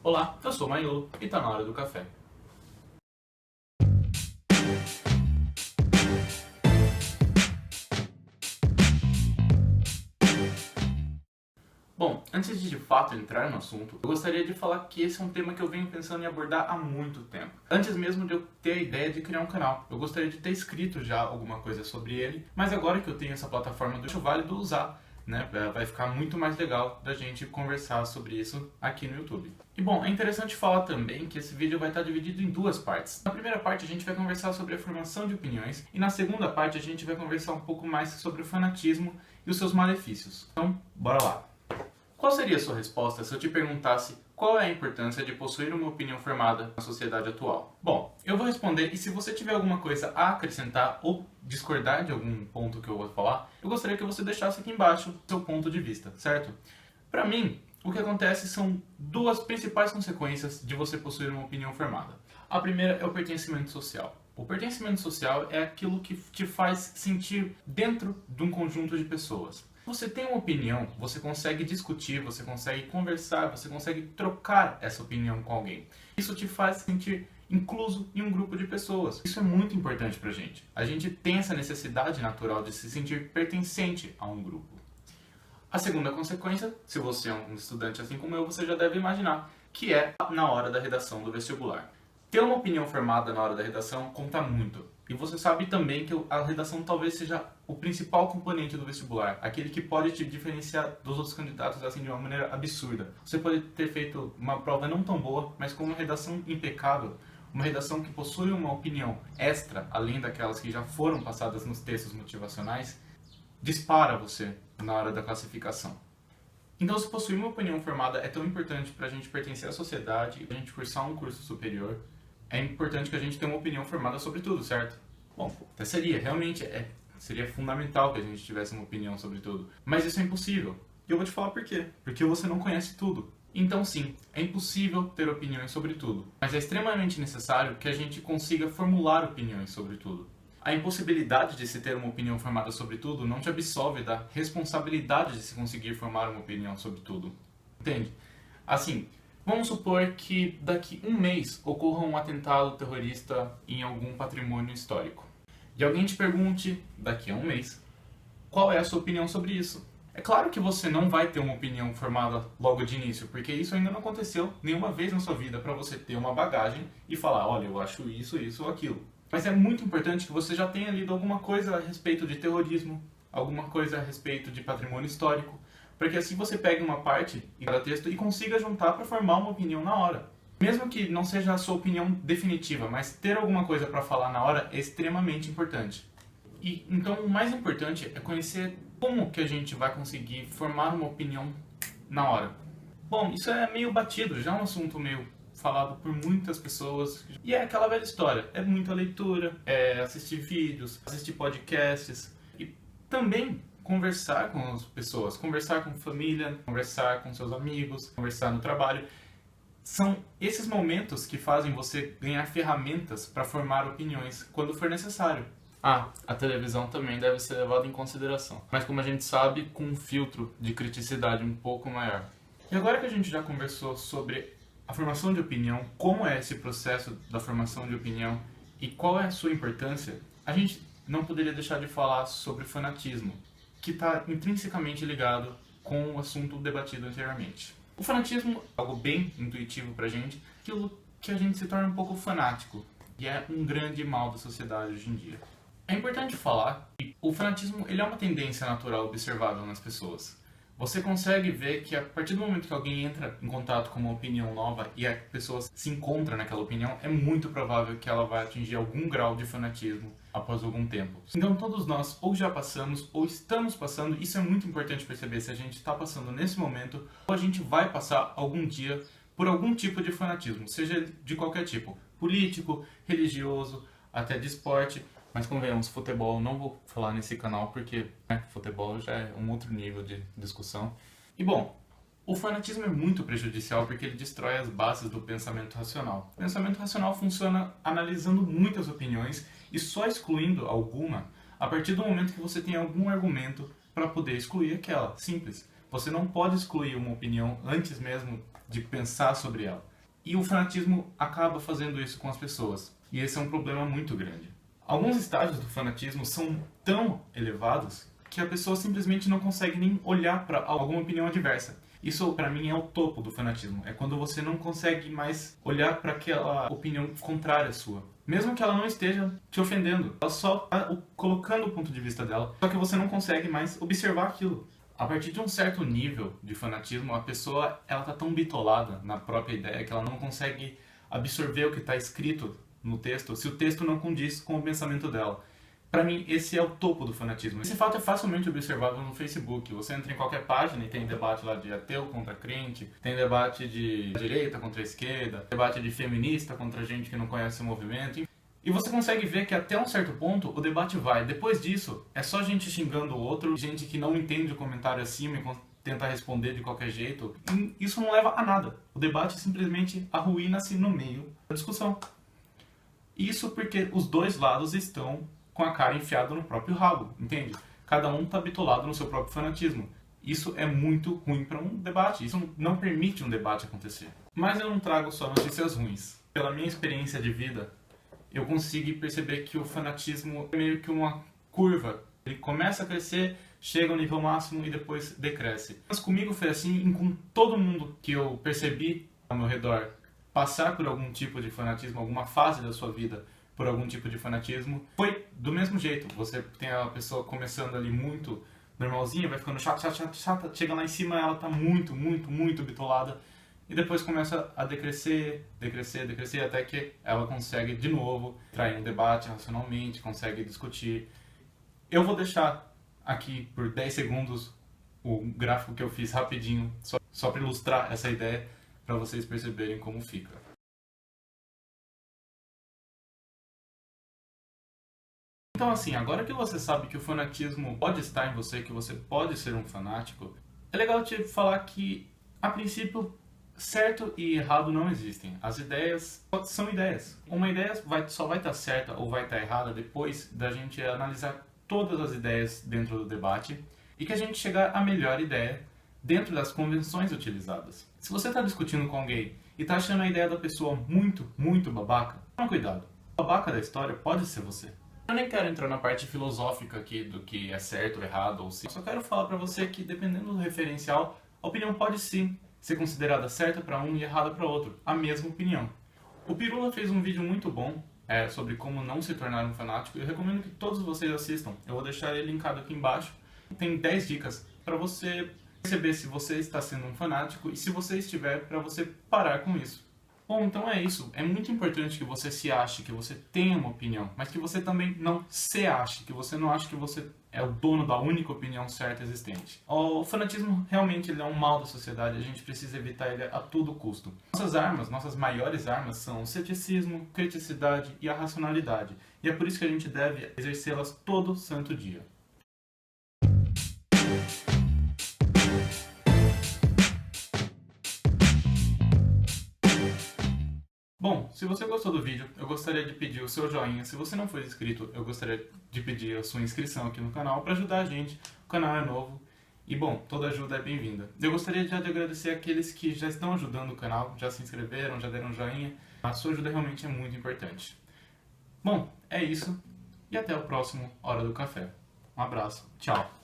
Olá, eu sou o Maiolo e tá na hora do café. Bom, antes de fato entrar no assunto, eu gostaria de falar que esse é um tema que eu venho pensando em abordar há muito tempo. Antes mesmo de eu ter a ideia de criar um canal, eu gostaria de ter escrito já alguma coisa sobre ele, mas agora que eu tenho essa plataforma, eu acho válido usar, né? Vai ficar muito mais legal da gente conversar sobre isso aqui no YouTube. E bom, é interessante falar também que esse vídeo vai estar dividido em duas partes. Na primeira parte a gente vai conversar sobre a formação de opiniões e na segunda parte a gente vai conversar um pouco mais sobre o fanatismo e os seus malefícios. Então, bora lá! Qual seria a sua resposta se eu te perguntasse qual é a importância de possuir uma opinião formada na sociedade atual? Bom, eu vou responder e se você tiver alguma coisa a acrescentar ou discordar de algum ponto que eu vou falar, eu gostaria que você deixasse aqui embaixo o seu ponto de vista, certo? Para mim, o que acontece são duas principais consequências de você possuir uma opinião formada. A primeira é o pertencimento social. O pertencimento social é aquilo que te faz sentir dentro de um conjunto de pessoas. Você tem uma opinião, você consegue discutir, você consegue conversar, você consegue trocar essa opinião com alguém. Isso te faz sentir incluso em um grupo de pessoas. Isso é muito importante pra gente. A gente tem essa necessidade natural de se sentir pertencente a um grupo. A segunda consequência, se você é um estudante assim como eu, você já deve imaginar, que é na hora da redação do vestibular. Ter uma opinião formada na hora da redação conta muito. E você sabe também que a redação talvez seja o principal componente do vestibular, aquele que pode te diferenciar dos outros candidatos assim de uma maneira absurda. Você pode ter feito uma prova não tão boa, mas com uma redação impecável, uma redação que possui uma opinião extra, além daquelas que já foram passadas nos textos motivacionais, dispara você na hora da classificação. Então, se possuir uma opinião formada é tão importante para a gente pertencer à sociedade, para a gente cursar um curso superior, é importante que a gente tenha uma opinião formada sobre tudo, certo? Bom, até seria fundamental que a gente tivesse uma opinião sobre tudo. Mas isso é impossível. E eu vou te falar por quê. Porque você não conhece tudo. Então sim, é impossível ter opiniões sobre tudo. Mas é extremamente necessário que a gente consiga formular opiniões sobre tudo. A impossibilidade de se ter uma opinião formada sobre tudo não te absolve da responsabilidade de se conseguir formar uma opinião sobre tudo. Entende? Assim, vamos supor que daqui um mês ocorra um atentado terrorista em algum patrimônio histórico. E alguém te pergunte, daqui a um mês, qual é a sua opinião sobre isso? É claro que você não vai ter uma opinião formada logo de início, porque isso ainda não aconteceu nenhuma vez na sua vida para você ter uma bagagem e falar, olha, eu acho isso ou aquilo. Mas é muito importante que você já tenha lido alguma coisa a respeito de terrorismo, alguma coisa a respeito de patrimônio histórico, para que assim você pegue uma parte em cada texto e consiga juntar para formar uma opinião na hora. Mesmo que não seja a sua opinião definitiva, mas ter alguma coisa para falar na hora é extremamente importante. E então o mais importante é conhecer como que a gente vai conseguir formar uma opinião na hora. Bom, isso é meio batido, já é um assunto meio falado por muitas pessoas. E é aquela velha história, é muita leitura, é assistir vídeos, assistir podcasts e também conversar com as pessoas, conversar com família, conversar com seus amigos, conversar no trabalho. São esses momentos que fazem você ganhar ferramentas para formar opiniões quando for necessário. Ah, a televisão também deve ser levada em consideração, mas como a gente sabe, com um filtro de criticidade um pouco maior. E agora que a gente já conversou sobre a formação de opinião, como é esse processo da formação de opinião e qual é a sua importância, a gente não poderia deixar de falar sobre o fanatismo, que está intrinsecamente ligado com o assunto debatido anteriormente. O fanatismo é algo bem intuitivo pra gente, aquilo que a gente se torna um pouco fanático, e é um grande mal da sociedade hoje em dia. É importante falar que o fanatismo ele é uma tendência natural observável nas pessoas. Você consegue ver que a partir do momento que alguém entra em contato com uma opinião nova e a pessoa se encontra naquela opinião, é muito provável que ela vai atingir algum grau de fanatismo após algum tempo. Então todos nós ou já passamos ou estamos passando, isso é muito importante perceber se a gente está passando nesse momento ou a gente vai passar algum dia por algum tipo de fanatismo, seja de qualquer tipo, político, religioso, até de esporte. Mas convenhamos, futebol, não vou falar nesse canal porque futebol já é um outro nível de discussão. E bom, o fanatismo é muito prejudicial porque ele destrói as bases do pensamento racional. O pensamento racional funciona analisando muitas opiniões e só excluindo alguma a partir do momento que você tem algum argumento para poder excluir aquela. Simples. Você não pode excluir uma opinião antes mesmo de pensar sobre ela. E o fanatismo acaba fazendo isso com as pessoas. E esse é um problema muito grande. Alguns estágios do fanatismo são tão elevados que a pessoa simplesmente não consegue nem olhar para alguma opinião adversa. Isso, para mim, é o topo do fanatismo. É quando você não consegue mais olhar para aquela opinião contrária à sua. Mesmo que ela não esteja te ofendendo. Ela só está colocando o ponto de vista dela. Só que você não consegue mais observar aquilo. A partir de um certo nível de fanatismo, a pessoa ela tá tão bitolada na própria ideia que ela não consegue absorver o que está escrito no texto se o texto não condiz com o pensamento dela. Para mim, esse é o topo do fanatismo. Esse fato é facilmente observável no Facebook. Você entra em qualquer página e tem debate lá de ateu contra crente, tem debate de direita contra esquerda, debate de feminista contra gente que não conhece o movimento. E você consegue ver que até um certo ponto o debate vai. Depois disso, é só gente xingando o outro, gente que não entende o comentário acima e tenta responder de qualquer jeito. E isso não leva a nada. O debate simplesmente arruína-se no meio da discussão. Isso porque os dois lados estão com a cara enfiada no próprio rabo, entende? Cada um está bitolado no seu próprio fanatismo. Isso é muito ruim para um debate. Isso não permite um debate acontecer. Mas eu não trago só notícias ruins. Pela minha experiência de vida, eu consigo perceber que o fanatismo é meio que uma curva. Ele começa a crescer, chega ao nível máximo e depois decresce. Mas comigo foi assim e com todo mundo que eu percebi ao meu redor passar por algum tipo de fanatismo, alguma fase da sua vida por algum tipo de fanatismo, foi do mesmo jeito. Você tem a pessoa começando ali muito normalzinha, vai ficando chata, chega lá em cima ela tá muito bitolada e depois começa a decrescer, até que ela consegue de novo trair um debate racionalmente, consegue discutir. Eu vou deixar aqui por 10 segundos o gráfico que eu fiz rapidinho, só para ilustrar essa ideia, para vocês perceberem como fica. Então assim, agora que você sabe que o fanatismo pode estar em você, que você pode ser um fanático, é legal te falar que, a princípio, certo e errado não existem. As ideias são ideias. Uma ideia só vai estar certa ou vai estar errada depois da gente analisar todas as ideias dentro do debate e que a gente chegar à melhor ideia dentro das convenções utilizadas. Se você está discutindo com alguém e está achando a ideia da pessoa muito babaca, toma cuidado. O babaca da história pode ser você. Eu nem quero entrar na parte filosófica aqui do que é certo, errado ou sim. Só quero falar pra você que, dependendo do referencial, a opinião pode sim ser considerada certa pra um e errada pra outro. A mesma opinião. O Pirula fez um vídeo muito bom sobre como não se tornar um fanático. Eu recomendo que todos vocês assistam. Eu vou deixar ele linkado aqui embaixo. Tem 10 dicas pra você perceber se você está sendo um fanático e se você estiver, pra você parar com isso. Bom, então é isso. É muito importante que você se ache, que você tenha uma opinião, mas que você também não se ache, que você não ache que você é o dono da única opinião certa existente. O fanatismo realmente ele é um mal da sociedade, a gente precisa evitar ele a todo custo. Nossas armas, nossas maiores armas são o ceticismo, criticidade e a racionalidade. E é por isso que a gente deve exercê-las todo santo dia. Bom, se você gostou do vídeo, eu gostaria de pedir o seu joinha. Se você não for inscrito, eu gostaria de pedir a sua inscrição aqui no canal para ajudar a gente. O canal é novo e, bom, toda ajuda é bem-vinda. Eu gostaria já de agradecer aqueles que já estão ajudando o canal, já se inscreveram, já deram joinha. A sua ajuda realmente é muito importante. Bom, é isso e até o próximo Hora do Café. Um abraço, tchau!